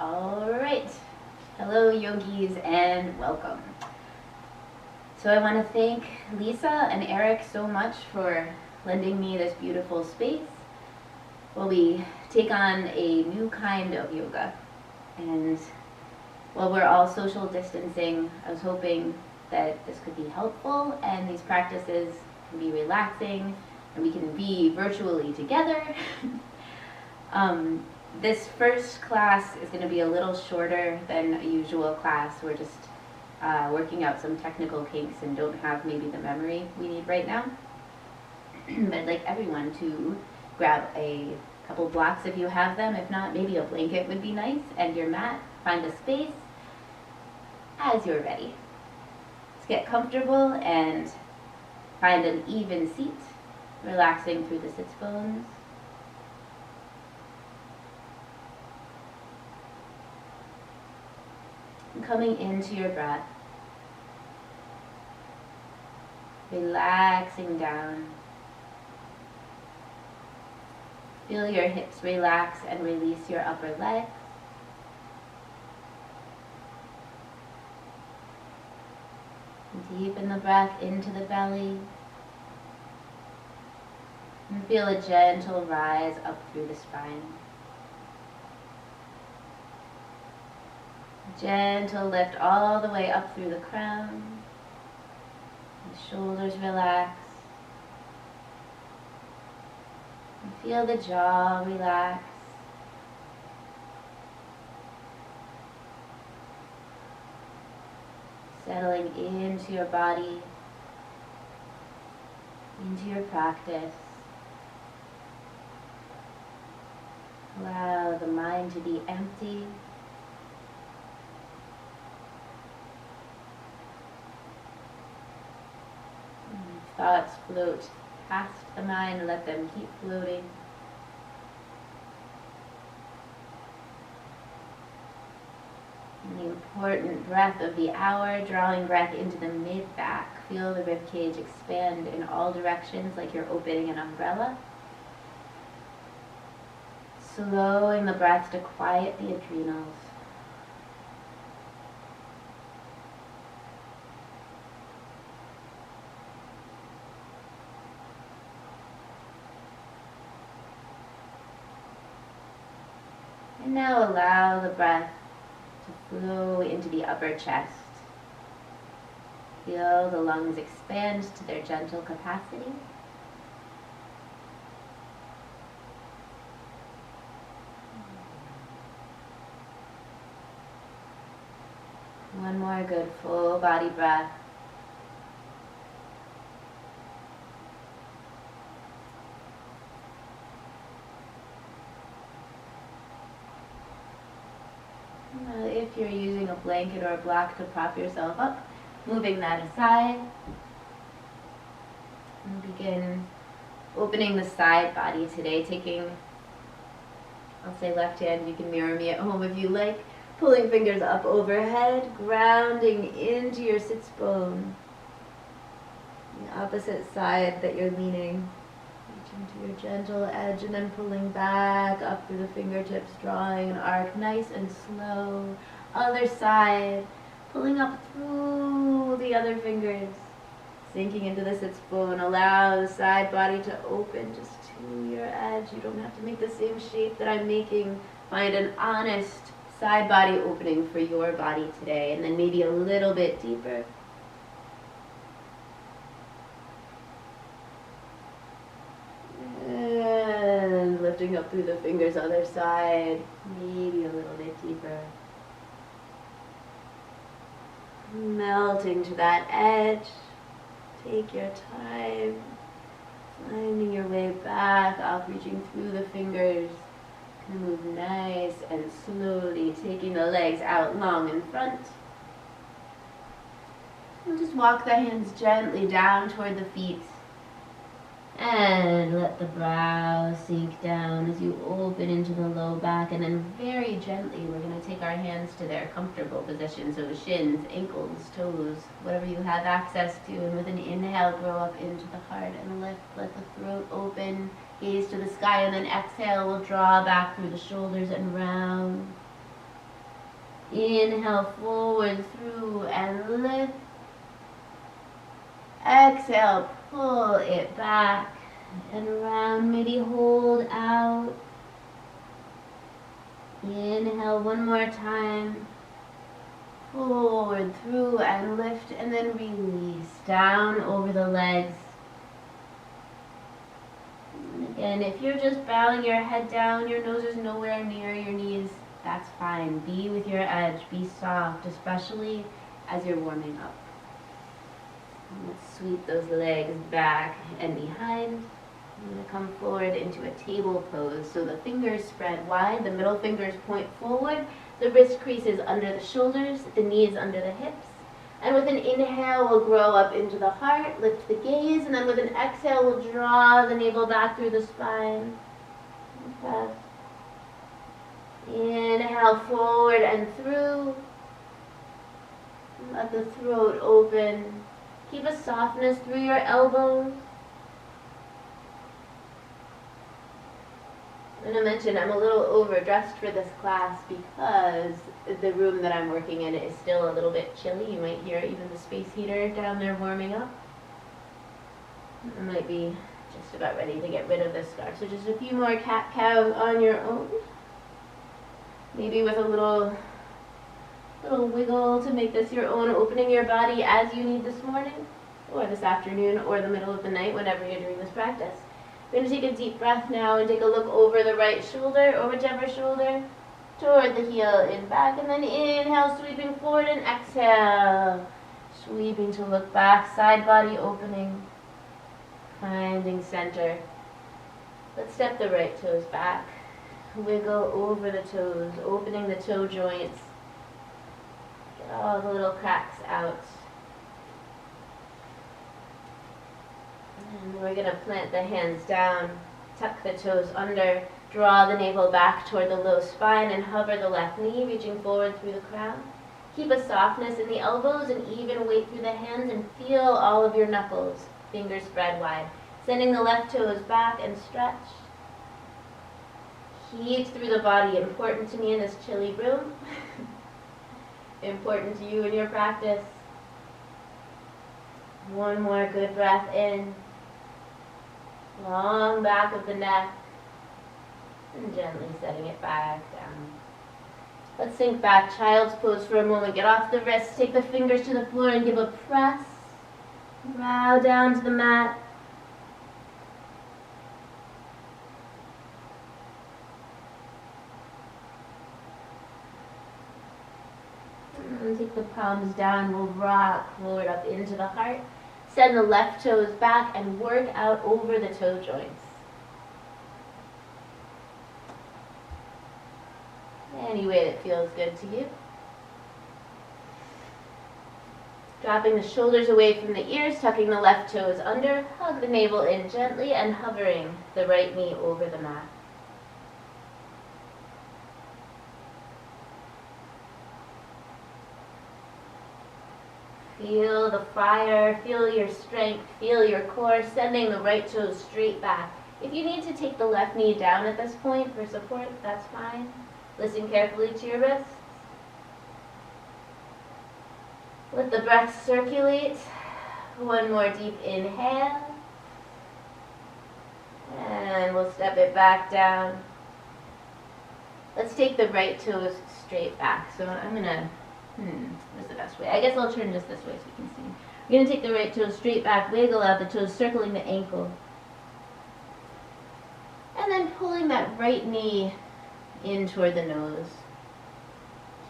All right. Hello, yogis, and welcome. So I want to thank Lisa and Eric so much for lending me this beautiful space while we take on a new kind of yoga. And while we're all social distancing, I was hoping that this could be helpful and these practices can be relaxing and we can be virtually together. This first class is going to be a little shorter than a usual class. We're just working out some technical kinks and don't have maybe the memory we need right now. But I'd like everyone to grab a couple blocks if you have them. If not, maybe a blanket would be nice, and your mat. Find a space as you're ready. Let's get comfortable and find an even seat, relaxing through the sits bones. Coming into your breath, relaxing down. Feel your hips relax and release your upper legs. Deepen the breath into the belly. And feel a gentle rise up through the spine. Gentle lift all the way up through the crown. The shoulders relax. And feel the jaw relax. Settling into your body, into your practice. Allow the mind to be empty. Thoughts float past the mind, let them keep floating. And the important breath of the hour, drawing breath into the mid-back. Feel the ribcage expand in all directions like you're opening an umbrella. Slowing the breath to quiet the adrenals. And now allow the breath to flow into the upper chest. Feel the lungs expand to their gentle capacity. One more good full body breath. If you're using a blanket or a block to prop yourself up, moving that aside. And begin opening the side body today, taking, I'll say left hand, you can mirror me at home if you like, pulling fingers up overhead, grounding into your sits bone. The opposite side that you're leaning. Into your gentle edge and then pulling back up through the fingertips, drawing an arc nice and slow. Other side, pulling up through the other fingers, sinking into the sits bone. Allow the side body to open just to your edge. You don't have to make the same shape that I'm making. Find an honest side body opening for your body today, and then maybe a little bit deeper. And lifting up through the fingers, other side, maybe a little bit deeper. Melting to that edge. Take your time. Finding your way back up, reaching through the fingers. Gonna move nice and slowly, taking the legs out long in front. And just walk the hands gently down toward the feet. And let the brow sink down as you open into the low back, and then very gently we're going to take our hands to their comfortable position, so shins, ankles, toes, whatever you have access to, and with an inhale grow up into the heart and lift, let the throat open, gaze to the sky, and then exhale, we'll draw back through the shoulders and round. Inhale, forward, through, and lift. Exhale, pull it back and around. Maybe hold out. Inhale one more time. Forward, through, and lift, and then release. Down over the legs. And again, if you're just bowing your head down, your nose is nowhere near your knees, that's fine. Be with your edge. Be soft, especially as you're warming up. And let's sweep those legs back and behind. I'm going to come forward into a table pose. So the fingers spread wide, the middle fingers point forward, the wrist creases under the shoulders, the knees under the hips. And with an inhale, we'll grow up into the heart, lift the gaze, and then with an exhale, we'll draw the navel back through the spine. Okay. Inhale, forward and through. Let the throat open. Keep a softness through your elbows. I'm going to mention I'm a little overdressed for this class because the room that I'm working in is still a little bit chilly. You might hear even the space heater down there warming up. I might be just about ready to get rid of this scarf. So just a few more cat-cows on your own. Maybe with a little wiggle to make this your own, opening your body as you need this morning or this afternoon or the middle of the night, whenever you're doing this practice. We're going to take a deep breath now and take a look over the right shoulder or whichever shoulder toward the heel in back, and then inhale, sweeping forward, and exhale, sweeping to look back, side body opening, finding center. Let's step the right toes back, wiggle over the toes, opening the toe joints, get all the little cracks out. And we're going to plant the hands down, tuck the toes under, draw the navel back toward the low spine, and hover the left knee, reaching forward through the crown. Keep a softness in the elbows and even weight through the hands, and feel all of your knuckles, fingers spread wide. Sending the left toes back and stretch. Heat through the body, important to me in this chilly room. Important to you in your practice. One more good breath in. Long back of the neck, and gently setting it back down. Let's sink back, child's pose for a moment. Get off the wrists, take the fingers to the floor and give a press. Bow down to the mat. And take the palms down, we'll rock forward up into the heart. Send the left toes back and work out over the toe joints. Any way that feels good to you. Dropping the shoulders away from the ears, tucking the left toes under, hug the navel in gently, and hovering the right knee over the mat. Feel the fire, feel your strength, feel your core, sending the right toes straight back. If you need to take the left knee down at this point for support, that's fine. Listen carefully to your wrists. Let the breath circulate. One more deep inhale. And we'll step it back down. Let's take the right toes straight back. So I'm going to what's the best way? I guess I'll turn just this way so you can see. We're going to take the right toes straight back, wiggle out the toes, circling the ankle. And then pulling that right knee in toward the nose.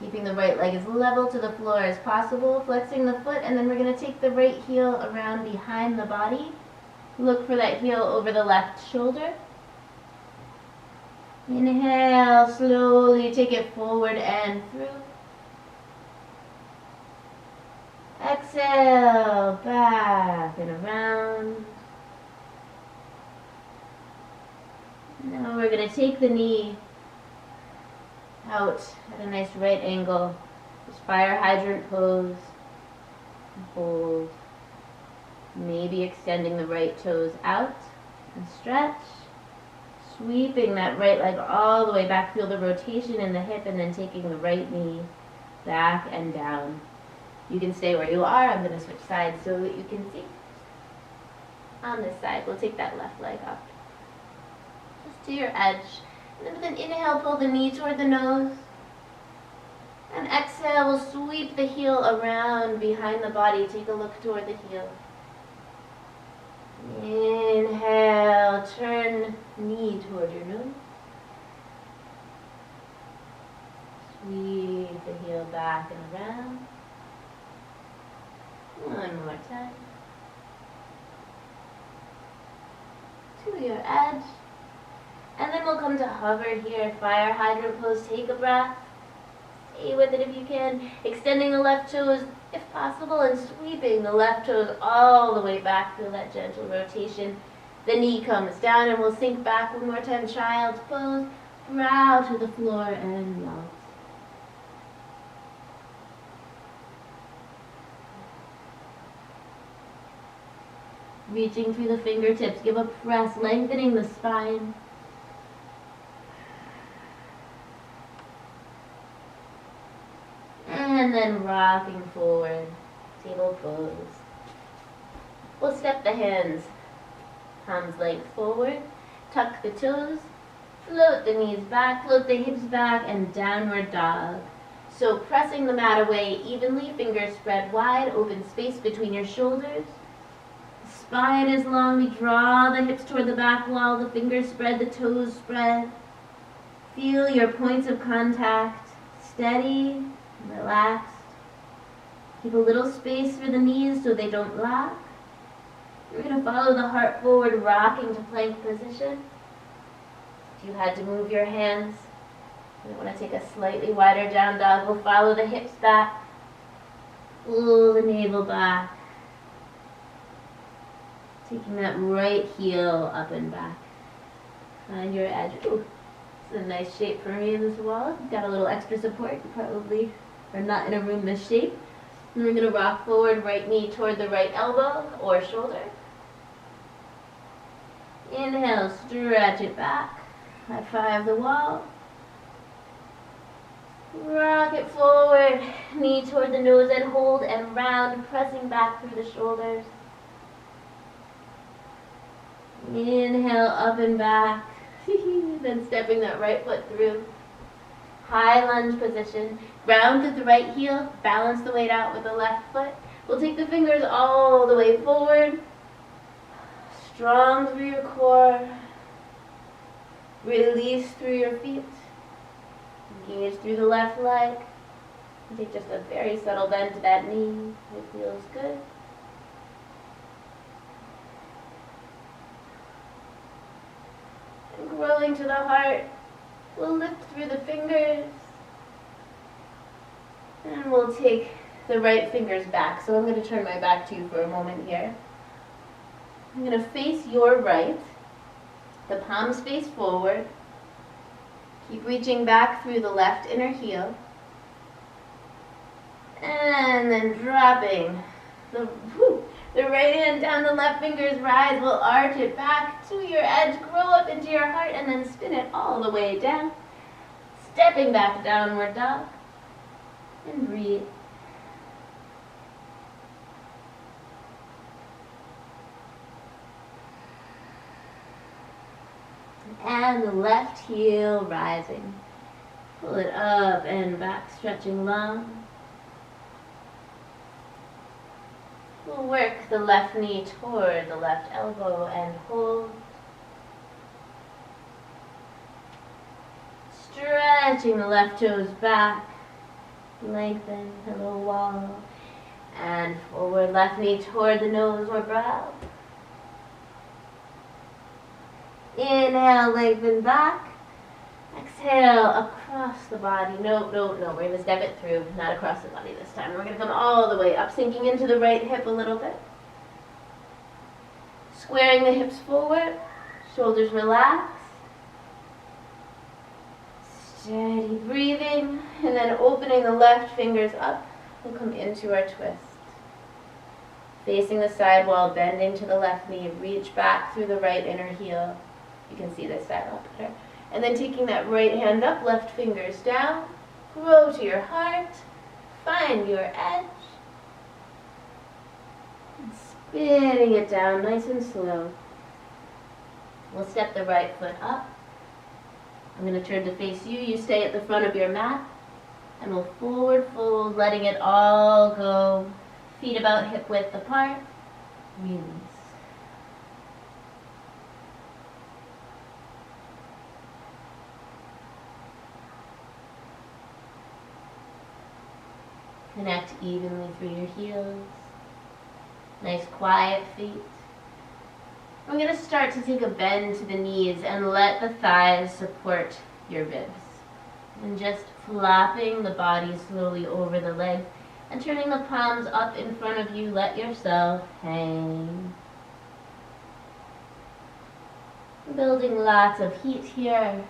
Keeping the right leg as level to the floor as possible, flexing the foot, and then we're going to take the right heel around behind the body. Look for that heel over the left shoulder. Inhale, slowly take it forward and through. Exhale, back and around. Now we're going to take the knee out at a nice right angle. Just fire hydrant pose. Hold. Maybe extending the right toes out and stretch. Sweeping that right leg all the way back. Feel the rotation in the hip, and then taking the right knee back and down. You can stay where you are. I'm going to switch sides so that you can see. On this side, we'll take that left leg up, just to your edge. And then with an inhale, pull the knee toward the nose. And exhale, we'll sweep the heel around behind the body. Take a look toward the heel. Inhale, turn knee toward your nose. Sweep the heel back and around. One more time. To your edge. And then we'll come to hover here, fire hydrant pose. Take a breath. Stay with it if you can. Extending the left toes if possible and sweeping the left toes all the way back. Feel that gentle rotation. The knee comes down and we'll sink back one more time. Child's pose. Brow to the floor and melt. Reaching through the fingertips. Give a press, lengthening the spine. And then rocking forward, table pose. We'll step the hands, palms length forward, tuck the toes, float the knees back, float the hips back, and downward dog. So pressing the mat away evenly, fingers spread wide, open space between your shoulders. Spine is long, we draw the hips toward the back wall, the fingers spread, the toes spread. Feel your points of contact, steady, relaxed. Keep a little space for the knees so they don't lock. We're going to follow the heart forward, rocking to plank position. If you had to move your hands, you want to take a slightly wider down dog. We'll follow the hips back, pull the navel back. Taking that right heel up and back. Find your edge. Ooh, it's a nice shape for me in this wall. Got a little extra support. You probably are not in a room this shape. And we're going to rock forward, right knee toward the right elbow or shoulder. Inhale, stretch it back. High five the wall. Rock it forward, knee toward the nose and hold and round, pressing back through the shoulders. Inhale, up and back. Then stepping that right foot through. High lunge position. Ground through the right heel. Balance the weight out with the left foot. We'll take the fingers all the way forward. Strong through your core. Release through your feet. Engage through the left leg. Take just a very subtle bend to that knee. It feels good. And growing to the heart, we'll lift through the fingers. And we'll take the right fingers back. So I'm going to turn my back to you for a moment here. I'm going to face your right. The palms face forward. Keep reaching back through the left inner heel. And then dropping the right hand down, the left fingers rise. We'll arch it back to your edge, grow up into your heart, and then spin it all the way down. Stepping back, downward dog. And breathe. And the left heel rising. Pull it up and back, stretching long. We'll work the left knee toward the left elbow and hold. Stretching the left toes back. Lengthen the little wall. And forward, left knee toward the nose or brow. Inhale, lengthen back. Exhale, across the body. No. We're going to step it through, not across the body this time. We're going to come all the way up, sinking into the right hip a little bit. Squaring the hips forward. Shoulders relaxed. Steady breathing. And then opening the left fingers up. We'll come into our twist. Facing the side wall, bending to the left knee. Reach back through the right inner heel. You can see this side a lot better. And then taking that right hand up, left fingers down. Grow to your heart. find your edge. And spinning it down nice and slow. We'll step the right foot up. I'm going to turn to face you. You stay at the front of your mat. And we'll forward fold, letting it all go. Feet about hip width apart. Release. Connect evenly through your heels. Nice quiet feet. We're going to start to take a bend to the knees and let the thighs support your ribs. And just flapping the body slowly over the legs and turning the palms up in front of you, let yourself hang. Building lots of heat here.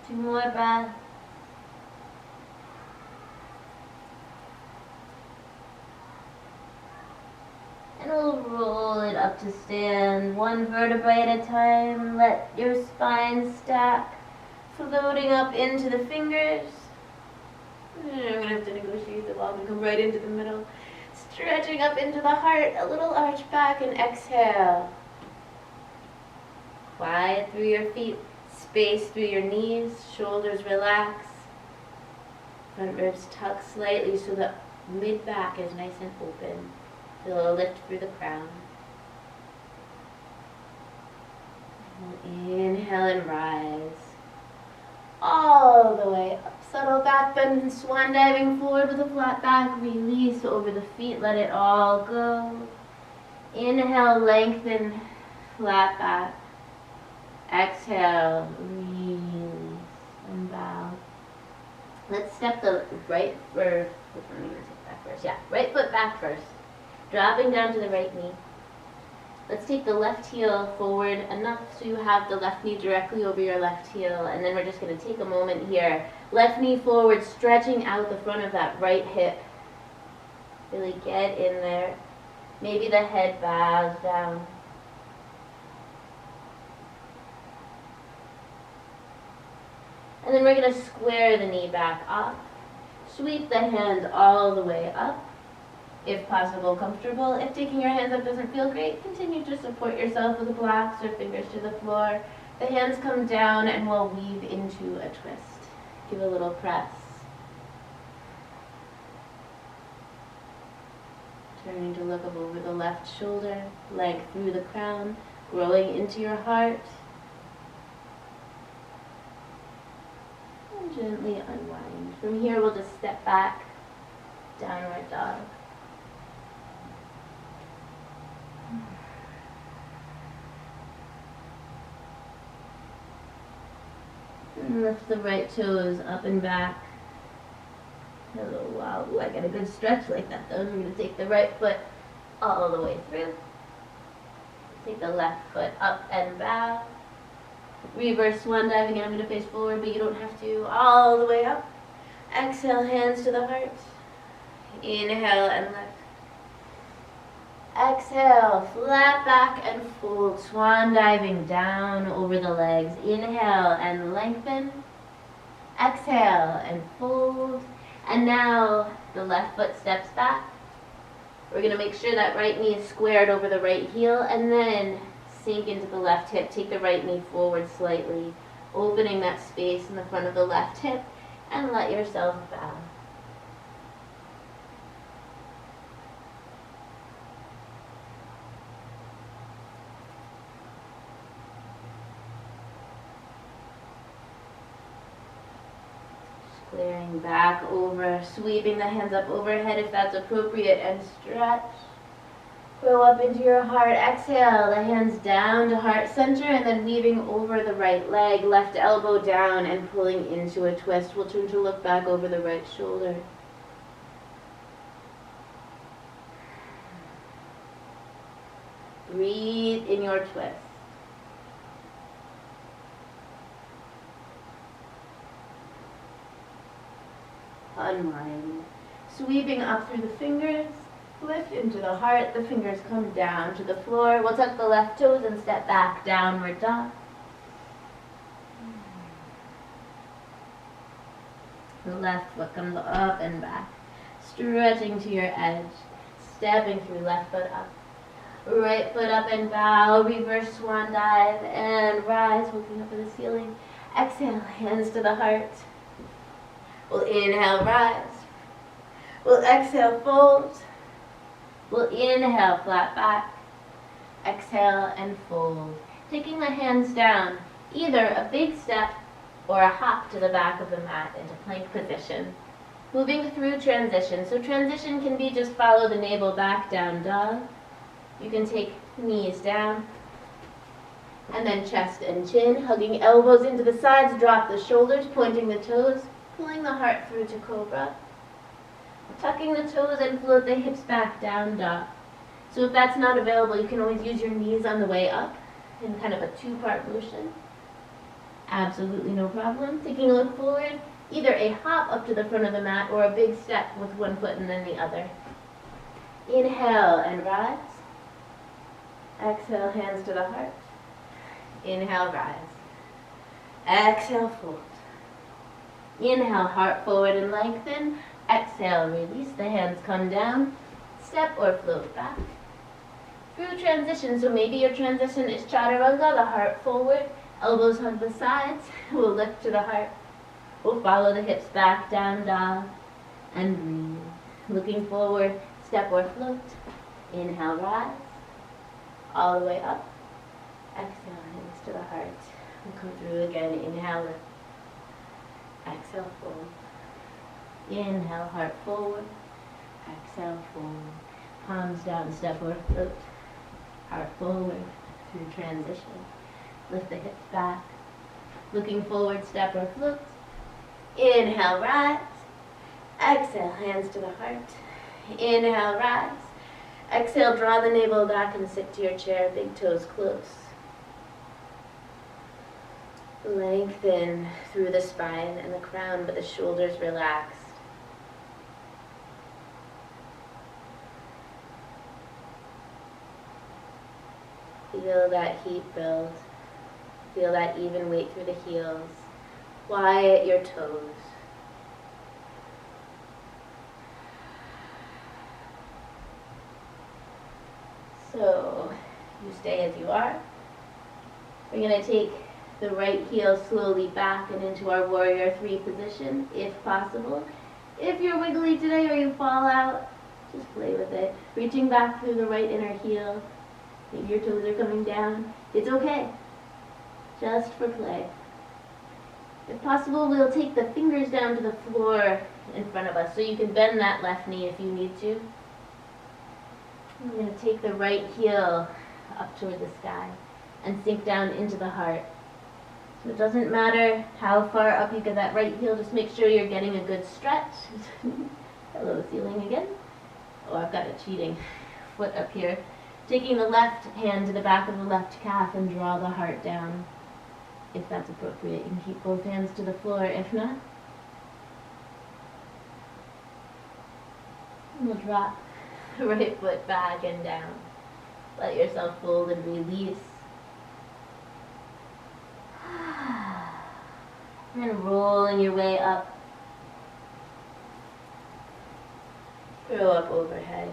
Two more breaths. And we'll roll it up to stand, one vertebrae at a time. Let your spine stack, floating up into the fingers. I'm going to have to negotiate the wall and come right into the middle. Stretching up into the heart, a little arch back, and exhale. Quiet through your feet, space through your knees, shoulders relax. Front ribs tuck slightly so the mid-back is nice and open. Feel a lift through the crown. Inhale and rise. All the way up. Subtle back bend and swan diving forward with a flat back. Release over the feet. Let it all go. Inhale, lengthen, flat back. Exhale, release, and bow. Let's step the right, or which one are we going to take back first? Yeah, right foot back first. Dropping down to the right knee. Let's take the left heel forward enough so you have the left knee directly over your left heel. And then we're just going to take a moment here. Left knee forward, stretching out the front of that right hip. Really get in there. Maybe the head bows down. And then we're going to square the knee back up. Sweep the hands all the way up. If possible, comfortable. If taking your hands up doesn't feel great, continue to support yourself with the blocks or fingers to the floor. The hands come down and we'll weave into a twist. Give a little press. Turning to look up over the left shoulder, leg through the crown, growing into your heart. And gently unwind. From here, we'll just step back, downward dog. And lift the right toes up and back. Hello, wow. Ooh, I got a good stretch like that though. I'm going to take the right foot all the way through. Take the left foot up and bow. Reverse swan dive again. I'm going to face forward, but you don't have to. All the way up. Exhale, hands to the heart. Inhale and lift. Exhale, flat back and fold, swan diving down over the legs. Inhale and lengthen. Exhale and fold. And now the left foot steps back. We're going to make sure that right knee is squared over the right heel and then sink into the left hip. Take the right knee forward slightly, opening that space in the front of the left hip, and let yourself bow. Squaring back over, sweeping the hands up overhead if that's appropriate, and stretch. Go up into your heart. Exhale, the hands down to heart center, and then weaving over the right leg, left elbow down, and pulling into a twist. We'll turn to look back over the right shoulder. Breathe in your twist. Unwind. Sweeping up through the fingers, lift into the heart, the fingers come down to the floor. We'll tuck the left toes and step back, downward dog. The left foot comes up and back, stretching to your edge, stepping through left foot up. Right foot up and bow, reverse swan dive, and rise, looking up at the ceiling. Exhale, hands to the heart. We'll inhale, rise. We'll exhale, fold. We'll inhale, flat back. Exhale and fold. Taking the hands down, either a big step or a hop to the back of the mat into plank position. Moving through transition. So transition can be just follow the navel back, down dog. You can take knees down, and then chest and chin, hugging elbows into the sides, drop the shoulders, pointing the toes, pulling the heart through to cobra. Tucking the toes and float the hips back, down dog. So if that's not available, you can always use your knees on the way up in kind of a two-part motion. Absolutely no problem. Taking a look forward, either a hop up to the front of the mat or a big step with one foot and then the other. Inhale and rise. Exhale, hands to the heart. Inhale, rise. Exhale, fold. Inhale, heart forward and lengthen. Exhale, release, the hands come down. Step or float back. Through transition, so maybe your transition is chaturanga, the heart forward, elbows hug the sides. We'll lift to the heart. We'll follow the hips back, down dog, and breathe. Looking forward, step or float. Inhale, rise. All the way up. Exhale, hands to the heart. We'll come through again. Inhale, lift. Exhale, fold. Inhale, heart forward. Exhale, fold. Palms down, step or float. Heart forward through transition. Lift the hips back. Looking forward, step or float. Inhale, rise. Exhale, hands to the heart. Inhale, rise. Exhale, draw the navel back and sit to your chair, big toes close. Lengthen through the spine and the crown, but the shoulders relaxed. Feel that heat build. Feel that even weight through the heels. Quiet your toes. So you stay as you are. We're going to take the right heel slowly back and into our warrior 3 position, if possible. If you're wiggly today or you fall out, just play with it. Reaching back through the right inner heel. Maybe your toes are coming down. It's okay. Just for play. If possible, we'll take the fingers down to the floor in front of us, so you can bend that left knee if you need to. I'm going to take the right heel up toward the sky and sink down into the heart. So it doesn't matter how far up you get that right heel, just make sure you're getting a good stretch. Hello, ceiling again. Oh, I've got a cheating foot up here. Taking the left hand to the back of the left calf and draw the heart down. If that's appropriate, you can keep both hands to the floor. If not, we'll drop the right foot back and down. Let yourself fold and release. And rolling your way up. Throw up overhead.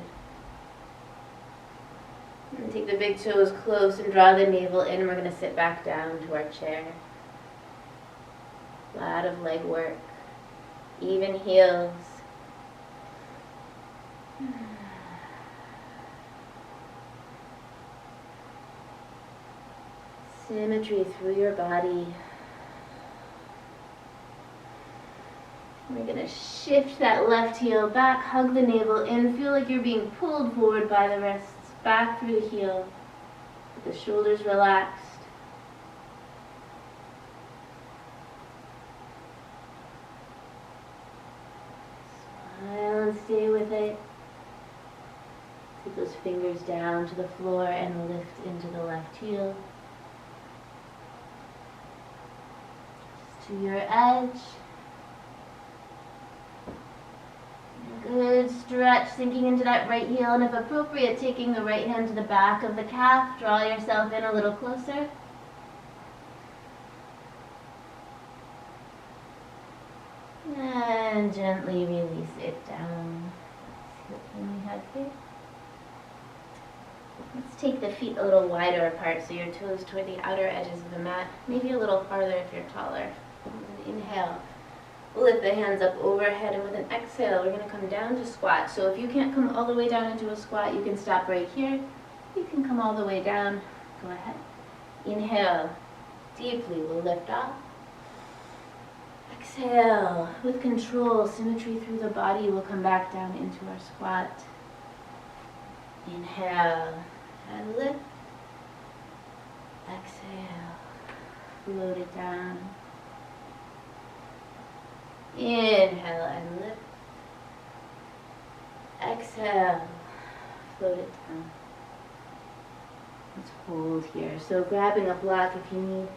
And take the big toes close and draw the navel in. We're going to sit back down to our chair. A lot of leg work. Even heels. Symmetry through your body. We're going to shift that left heel back, hug the navel in, feel like you're being pulled forward by the wrists, back through the heel, with the shoulders relaxed. Smile and stay with it. Take those fingers down to the floor and lift into the left heel. Just to your edge. Good stretch, sinking into that right heel, and if appropriate, taking the right hand to the back of the calf. Draw yourself in a little closer. And gently release it down. See what thing we have here. Let's take the feet a little wider apart so your toes toward the outer edges of the mat, maybe a little farther if you're taller. And inhale. Lift the hands up overhead, and with an exhale, we're going to come down to squat. So if you can't come all the way down into a squat, you can stop right here. You can come all the way down. Go ahead. Inhale. Deeply, we'll lift off. Exhale. With control, symmetry through the body, we'll come back down into our squat. Inhale and lift. Exhale. Float it down. Inhale and lift. Exhale. Float it down. Let's hold here. So grabbing a block if you need.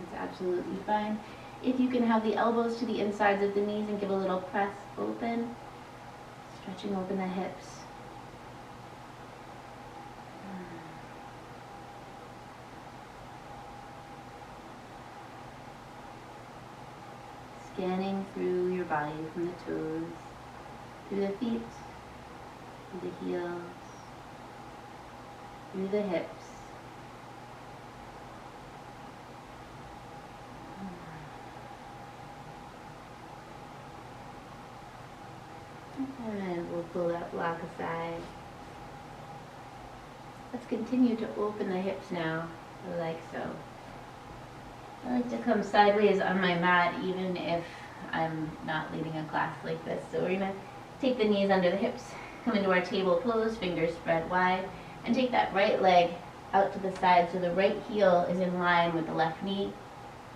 It's absolutely fine. If you can have the elbows to the insides of the knees and give a little press open. Stretching open the hips. Scanning through your body from the toes, through the feet, through the heels, through the hips. And we'll pull that block aside. Let's continue to open the hips now, like so. I like to come sideways on my mat even if I'm not leading a class like this. So we're going to take the knees under the hips, come into our table pose, fingers spread wide, and take that right leg out to the side so the right heel is in line with the left knee,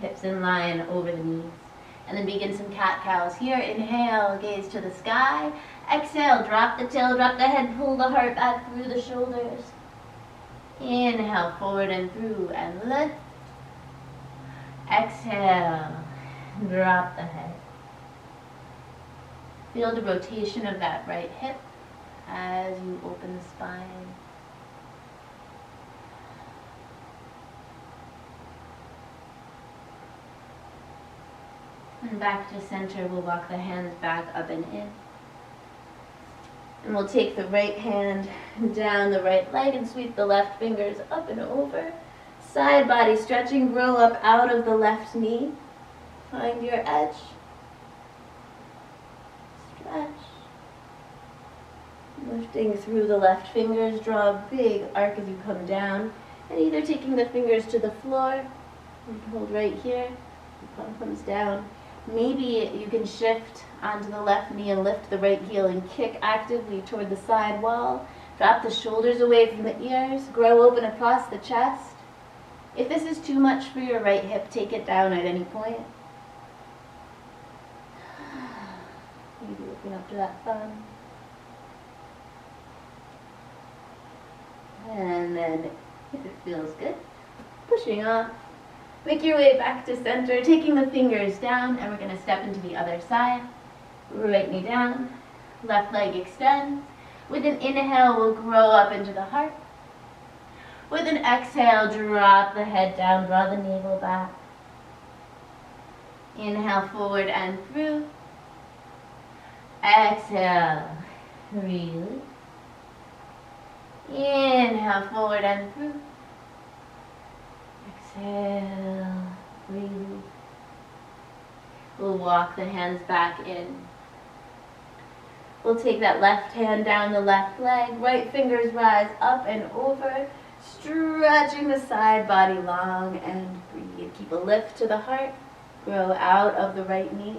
hips in line over the knees. And then begin some cat-cows here. Inhale, gaze to the sky. Exhale, drop the tail, drop the head, pull the heart back through the shoulders. Inhale, forward and through, and lift. Exhale, drop the head. Feel the rotation of that right hip as you open the spine. And back to center, we'll walk the hands back up and in. And we'll take the right hand down the right leg and sweep the left fingers up and over. Side body stretching, grow up out of the left knee. Find your edge. Stretch. Lifting through the left fingers, draw a big arc as you come down. And either taking the fingers to the floor, you can hold right here, the palm comes down. Maybe you can shift onto the left knee and lift the right heel and kick actively toward the side wall. Drop the shoulders away from the ears, grow open across the chest. If this is too much for your right hip, take it down at any point. Maybe looking up to that thumb. And then, if it feels good, pushing off. Make your way back to center, taking the fingers down, and we're going to step into the other side. Right knee down, left leg extends. With an inhale, we'll grow up into the heart. With an exhale, drop the head down, draw the navel back. Inhale forward and through. Exhale, release. Inhale forward and through. Exhale, release. We'll walk the hands back in. We'll take that left hand down the left leg, right fingers rise up and over, stretching the side body long and breathe. Keep a lift to the heart, grow out of the right knee.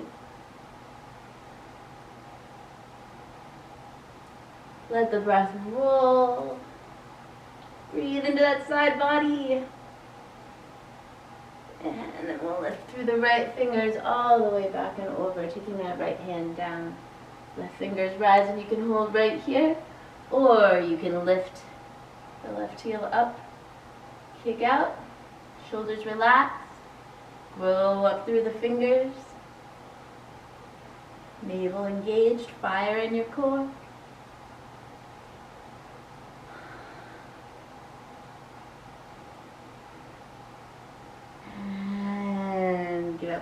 Let the breath roll. Breathe into that side body. And then we'll lift through the right fingers all the way back and over, taking that right hand down. Left fingers rise and you can hold right here, or you can lift the left heel up, kick out, shoulders relax, grow up through the fingers, navel engaged, fire in your core.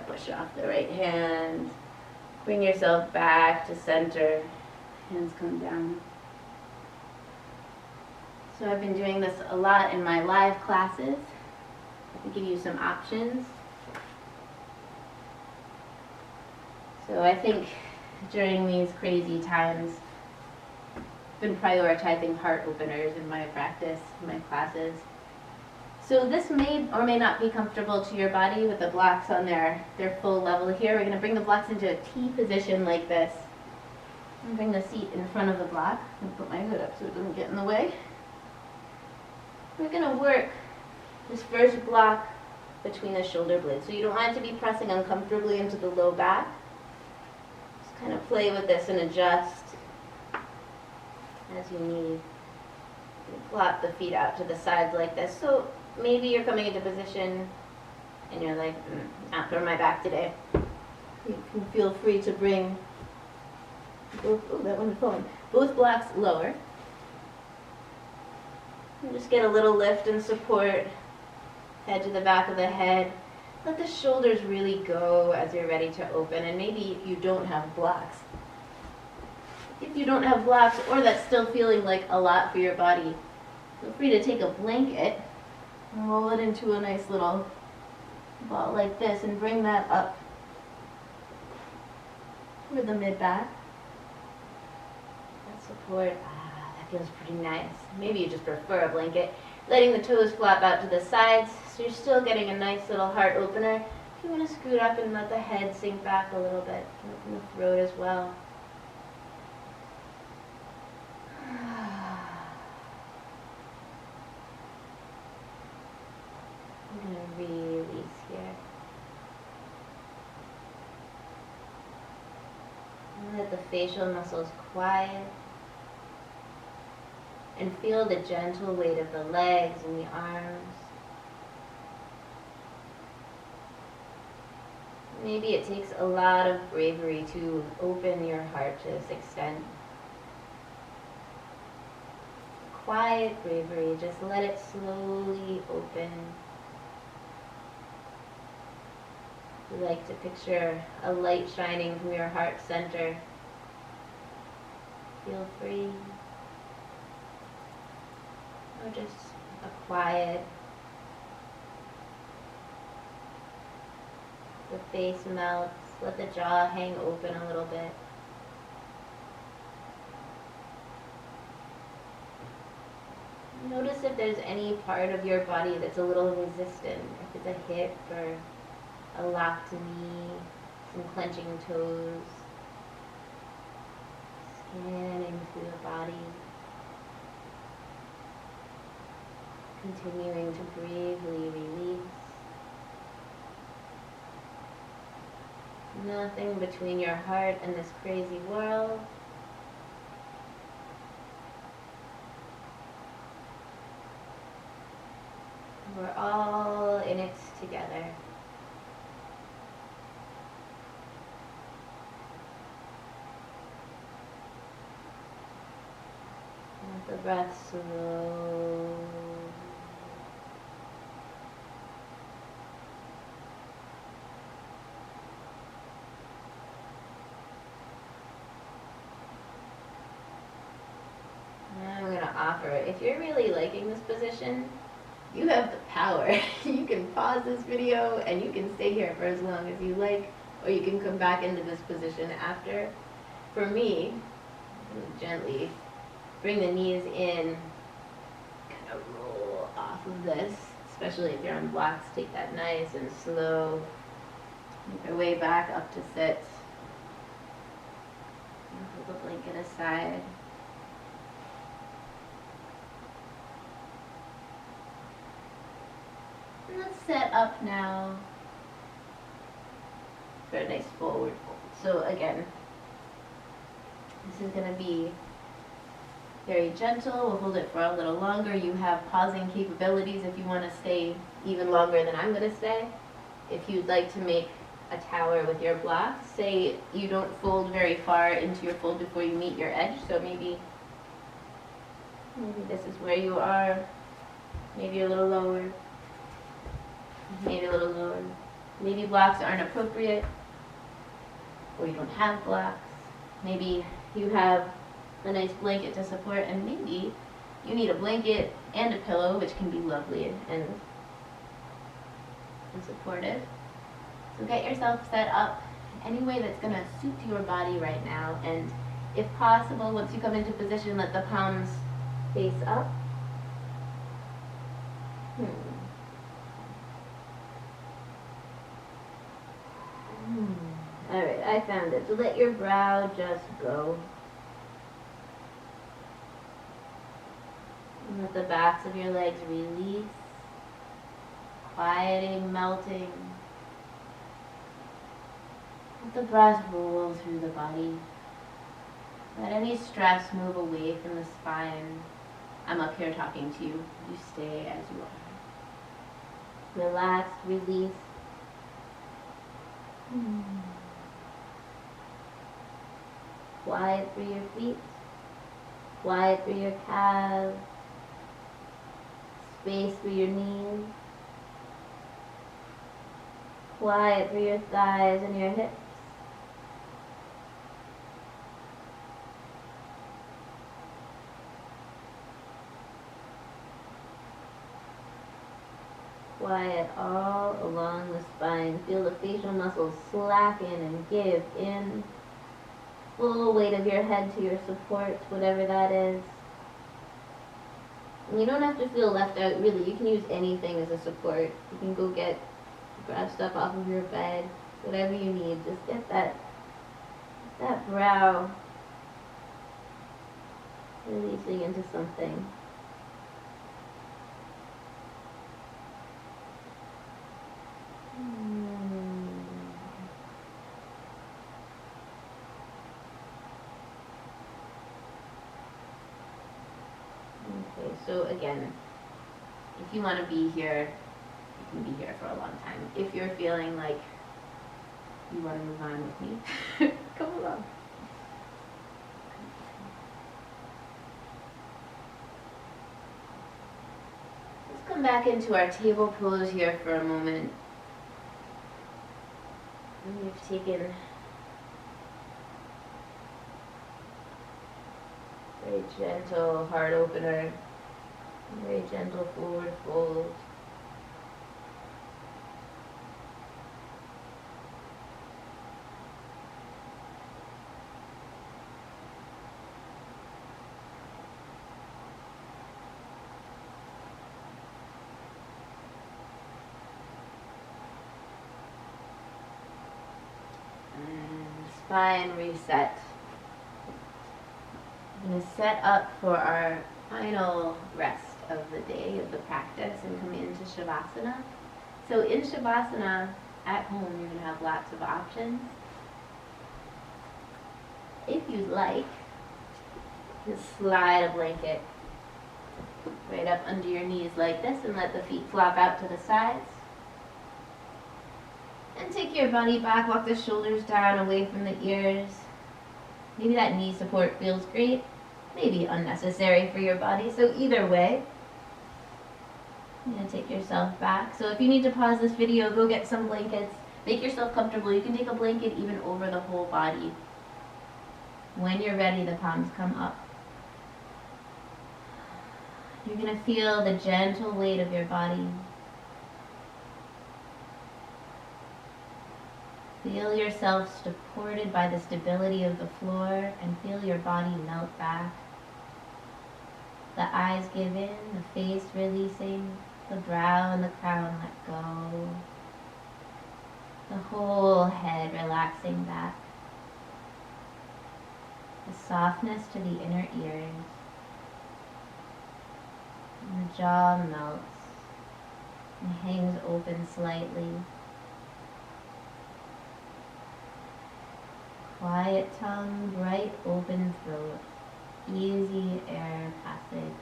push off the right hand. Bring yourself back to center. Hands come down. So I've been doing this a lot in my live classes to give you some options. So I think during these crazy times, I've been prioritizing heart openers in my practice, in my classes. So this may or may not be comfortable to your body with the blocks on their full level here. We're going to bring the blocks into a T position like this. And bring the seat in front of the block. I'm going to put my hood up so it doesn't get in the way. We're going to work this first block between the shoulder blades. So you don't want it to be pressing uncomfortably into the low back. Just kind of play with this and adjust as you need. Flop the feet out to the sides like this. So maybe you're coming into position and you're like, not for my back today. You can feel free to bring both, that one is falling. Both blocks lower. And just get a little lift and support, head to the back of the head. Let the shoulders really go as you're ready to open. And maybe you don't have blocks. If you don't have blocks, or that's still feeling like a lot for your body, feel free to take a blanket and roll it into a nice little ball like this and bring that up for the mid-back. That support, that feels pretty nice. Maybe you just prefer a blanket. Letting the toes flop out to the sides, so you're still getting a nice little heart opener. If you want to scoot up and let the head sink back a little bit, open the throat as well. I'm going to release here. Let the facial muscles quiet. And feel the gentle weight of the legs and the arms. Maybe it takes a lot of bravery to open your heart to this extent. Quiet bravery, just let it slowly open. You like to picture a light shining from your heart center. Feel free. Or just a quiet. The face melts. Let the jaw hang open a little bit. Notice if there's any part of your body that's a little resistant. If it's a hip or a locked knee, some clenching toes. Scanning through the body. Continuing to bravely release. Nothing between your heart and this crazy world. We're all in it together. Let the breath slow. I'm going to offer, if you're really liking this position, you have the power. You can pause this video and you can stay here for as long as you like, or you can come back into this position after. For me, gently bring the knees in, kind of roll off of this, especially if you're on blocks, take that nice and slow. Make your way back up to sit. And put the blanket aside. And let's set up now for a nice forward fold. So again, this is going to be very gentle. We'll hold it for a little longer. You have pausing capabilities if you want to stay even longer than I'm going to stay. If you'd like to make a tower with your blocks, say you don't fold very far into your fold before you meet your edge, so maybe this is where you are, maybe a little lower. Maybe a little lower. Maybe blocks aren't appropriate, or you don't have blocks. Maybe you have a nice blanket to support, and maybe you need a blanket and a pillow, which can be lovely and supportive. So get yourself set up any way that's going to suit your body right now, and if possible, once you come into position, let the palms face up. Alright, I found it. So let your brow just go. And let the backs of your legs release, quieting, melting. Let the breath roll through the body. Let any stress move away from the spine. I'm up here talking to you. You stay as you are. Relax, release. Quiet through your feet. Quiet through your calves. Space through your knees. Quiet through your thighs and your hips. Quiet all along the spine. Feel the facial muscles slacken and give in. Full weight of your head to your support, whatever that is. And you don't have to feel left out, really. You can use anything as a support. You can go grab stuff off of your bed, whatever you need. Just get that brow releasing into something. Okay, so again, if you want to be here, you can be here for a long time. If you're feeling like you want to move on with me, come along. Let's come back into our table pose here for a moment. And we've taken very gentle heart opener, very gentle forward fold. Spine reset. I'm going to set up for our final rest of the day of the practice and come into Shavasana. So in Shavasana, at home, you're going to have lots of options. If you'd like, just slide a blanket right up under your knees like this and let the feet flop out to the sides. And take your body back, walk the shoulders down away from the ears. Maybe that knee support feels great, maybe unnecessary for your body. So either way, you're going to take yourself back. So if you need to pause this video, go get some blankets. Make yourself comfortable. You can take a blanket even over the whole body. When you're ready, the palms come up. You're going to feel the gentle weight of your body. Feel yourself supported by the stability of the floor and feel your body melt back. The eyes give in, the face releasing, the brow and the crown let go. The whole head relaxing back. The softness to the inner ears. And the jaw melts and hangs open slightly. Quiet tongue, bright open throat, easy air passage.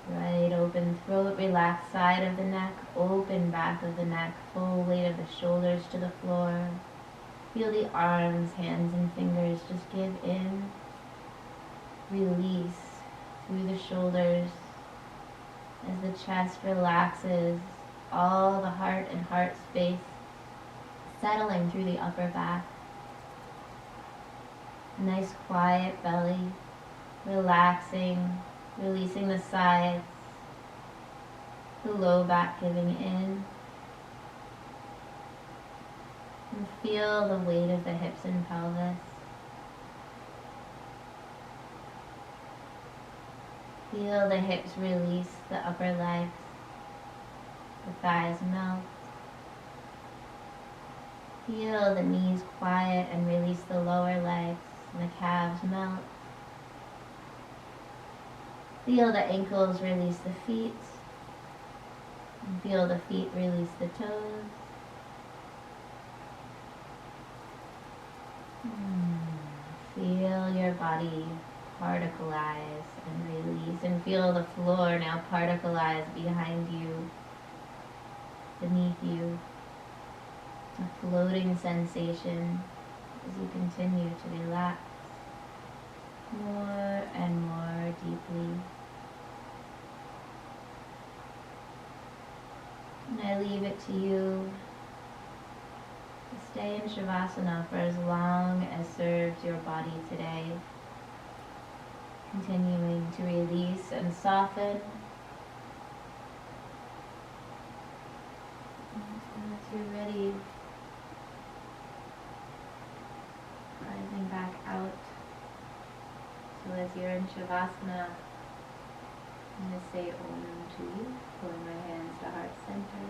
Right open throat, relaxed side of the neck, open back of the neck, full weight of the shoulders to the floor. Feel the arms, hands, and fingers just give in. Release through the shoulders as the chest relaxes all the heart and heart space settling through the upper back. Nice quiet belly, relaxing, releasing the sides, the low back giving in. And feel the weight of the hips and pelvis. Feel the hips release the upper legs, the thighs melt. Feel the knees quiet and release the lower legs, and the calves melt. Feel the ankles release the feet, and feel the feet release the toes. Feel your body particleize and release, and feel the floor now particleize behind you, beneath you. A floating sensation as you continue to relax more and more deeply. And I leave it to you to stay in Shavasana for as long as serves your body today. Continuing to release and soften. And as you're ready, rising back out. So as you're in Shavasana, I'm going to say Om to you, pulling my hands to heart center.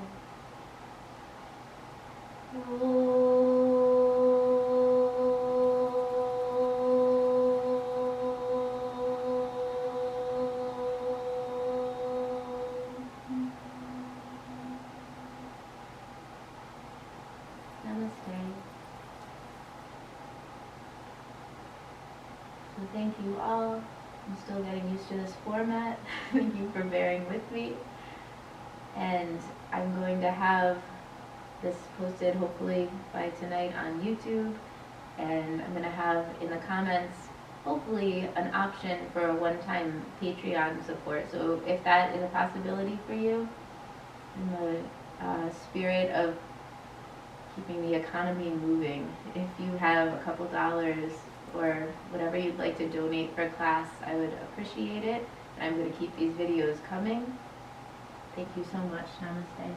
Namaste. So thank you all. I'm still getting used to this format. Thank you for bearing with me. And I'm going to have this posted hopefully by tonight on YouTube. And I'm going to have in the comments hopefully an option for a one-time Patreon support. So if that is a possibility for you, in the spirit of keeping the economy moving, if you have a couple dollars or whatever you'd like to donate for class, I would appreciate it. And I'm going to keep these videos coming. Thank you so much. Namaste.